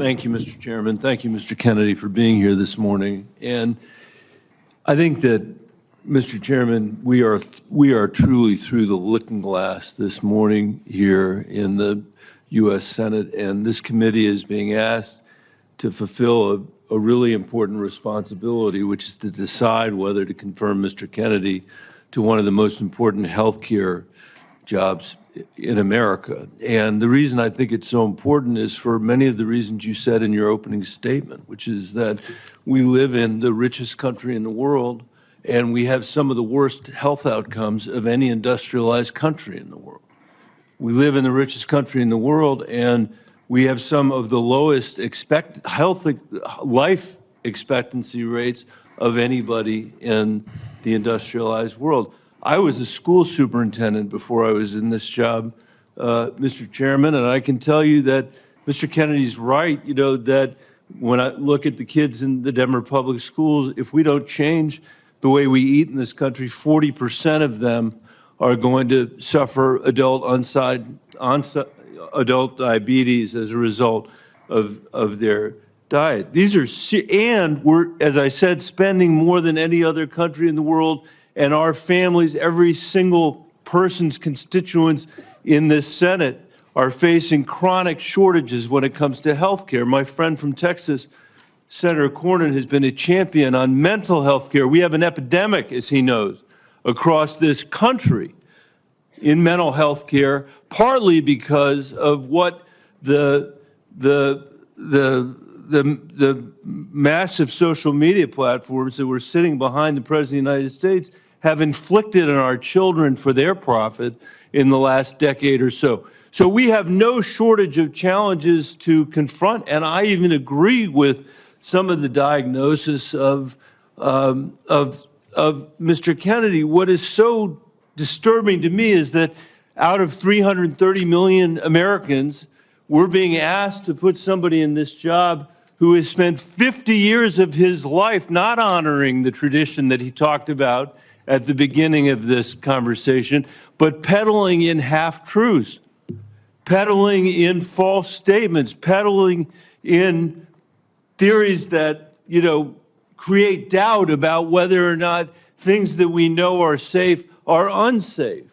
Thank you, Mr. Chairman. Thank you, Mr. Kennedy, for being here this morning. And I think that, Mr. Chairman, we are truly through the looking glass this morning here in the U.S. Senate, and this committee is being asked to fulfill a really important responsibility, which is to decide whether to confirm Mr. Kennedy to one of the most important health care jobs in America. And the reason I think it's so important is for many of the reasons you said in your opening statement, which is that we live in the richest country in the world, and we have some of the worst health outcomes of any industrialized country in the world. We live in the richest country in the world, and we have some of the lowest life expectancy rates of anybody in the industrialized world. I was a school superintendent before I was in this job, Mr. Chairman, and I can tell you that Mr. Kennedy's right, that when I look at the kids in the Denver public schools, if we don't change the way we eat in this country, 40% of them are going to suffer adult diabetes as a result of their diet. And we're, as I said, spending more than any other country in the world, and our families, every single person's constituents in this Senate are facing chronic shortages when it comes to health care. My friend from Texas, Senator Cornyn, has been a champion on mental health care. We have an epidemic, as he knows, across this country in mental health care, partly because of what the massive social media platforms that were sitting behind the President of the United States have inflicted on our children for their profit in the last decade or so. So we have no shortage of challenges to confront, and I even agree with some of the diagnosis of Mr. Kennedy. What is so disturbing to me is that out of 330 million Americans, we're being asked to put somebody in this job who has spent 50 years of his life not honoring the tradition that he talked about at the beginning of this conversation, but peddling in half-truths, peddling in false statements, peddling in theories that, create doubt about whether or not things that we know are safe are unsafe.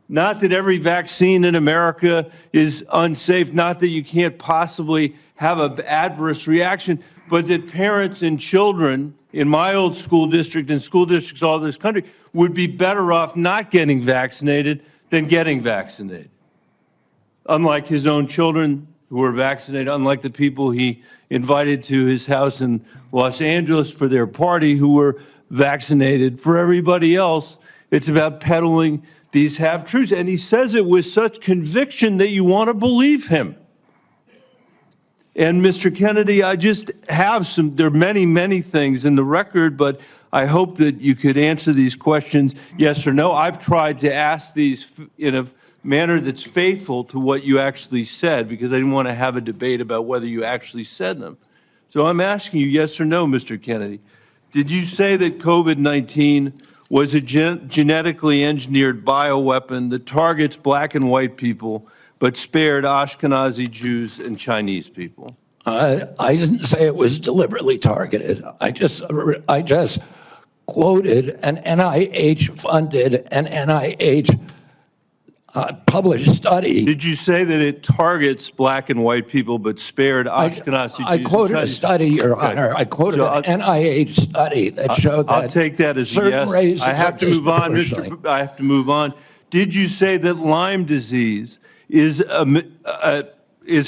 Not that every vaccine in America is unsafe, not that you can't possibly have an adverse reaction, but that parents and children in my old school district and school districts all over this country would be better off not getting vaccinated than getting vaccinated. Unlike his own children who were vaccinated, unlike the people he invited to his house in Los Angeles for their party who were vaccinated. For everybody else, it's about peddling these half-truths. And he says it with such conviction that you want to believe him. And Mr. Kennedy, I just have there are many, many things in the record, but I hope that you could answer these questions yes or no. I've tried to ask these in a manner that's faithful to what you actually said, because I didn't want to have a debate about whether you actually said them. So I'm asking you yes or no, Mr. Kennedy. Did you say that COVID-19 was a genetically engineered bioweapon that targets black and white people, but spared Ashkenazi Jews and Chinese people? I didn't say it was deliberately targeted. I just quoted an NIH-funded and NIH published study. Did you say that it targets black and white people, but spared Ashkenazi Jews? I quoted a study, Your Honor. I quoted an NIH study that showed that I'll take that as a yes. I have to move on, I have to move on. Did you say that Lyme disease is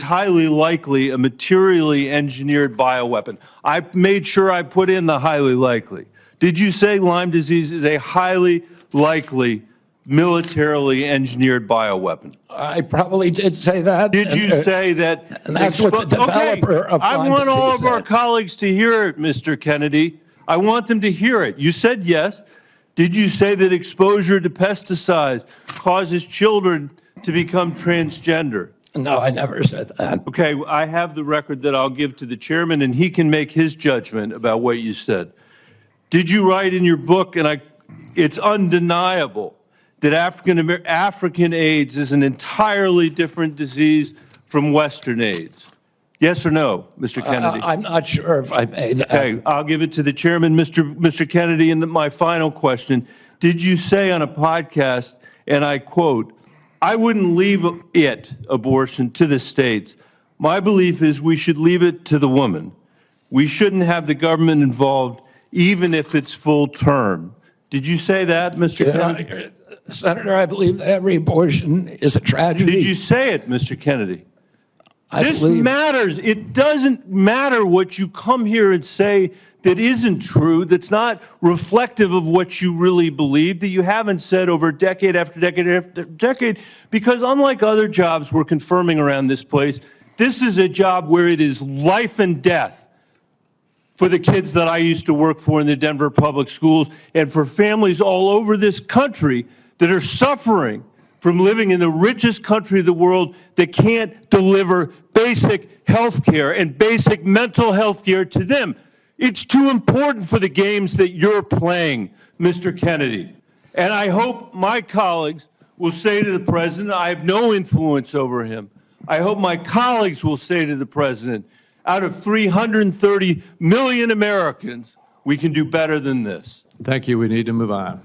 highly likely a materially engineered bioweapon? I made sure I put in the highly likely. Did you say Lyme disease is a highly likely militarily engineered bioweapon? I probably did say that. Did you say that? And that's what the developer of Lyme I want all of our said. colleagues to hear it, Mr. Kennedy. I want them to hear it. You said yes. Did you say that exposure to pesticides causes children to become transgender? No, I never said that. Okay, I have the record that I'll give to the chairman, and he can make his judgment about what you said. Did you write in your book, and it's undeniable, that African AIDS is an entirely different disease from Western AIDS? Yes or no, Mr. Kennedy? I'm not sure if I made that. Okay, I'll give it to the chairman, Mr. Kennedy. And my final question, did you say on a podcast, and I quote, "I wouldn't leave abortion, to the states. My belief is we should leave it to the woman. We shouldn't have the government involved, even if it's full term." Did you say that, Mr. Kennedy? Senator, I believe that every abortion is a tragedy. Did you say it, Mr. Kennedy? This believe- matters. It doesn't matter what you come here and say that isn't true, that's not reflective of what you really believe, that you haven't said over decade after decade after decade, because unlike other jobs we're confirming around this place, this is a job where it is life and death for the kids that I used to work for in the Denver public schools and for families all over this country that are suffering from living in the richest country of the world that can't deliver basic health care and basic mental health care to them. It's too important for the games that you're playing, Mr. Kennedy. And I hope my colleagues will say to the president, I have no influence over him. I hope my colleagues will say to the president, out of 330 million Americans, we can do better than this. Thank you. We need to move on.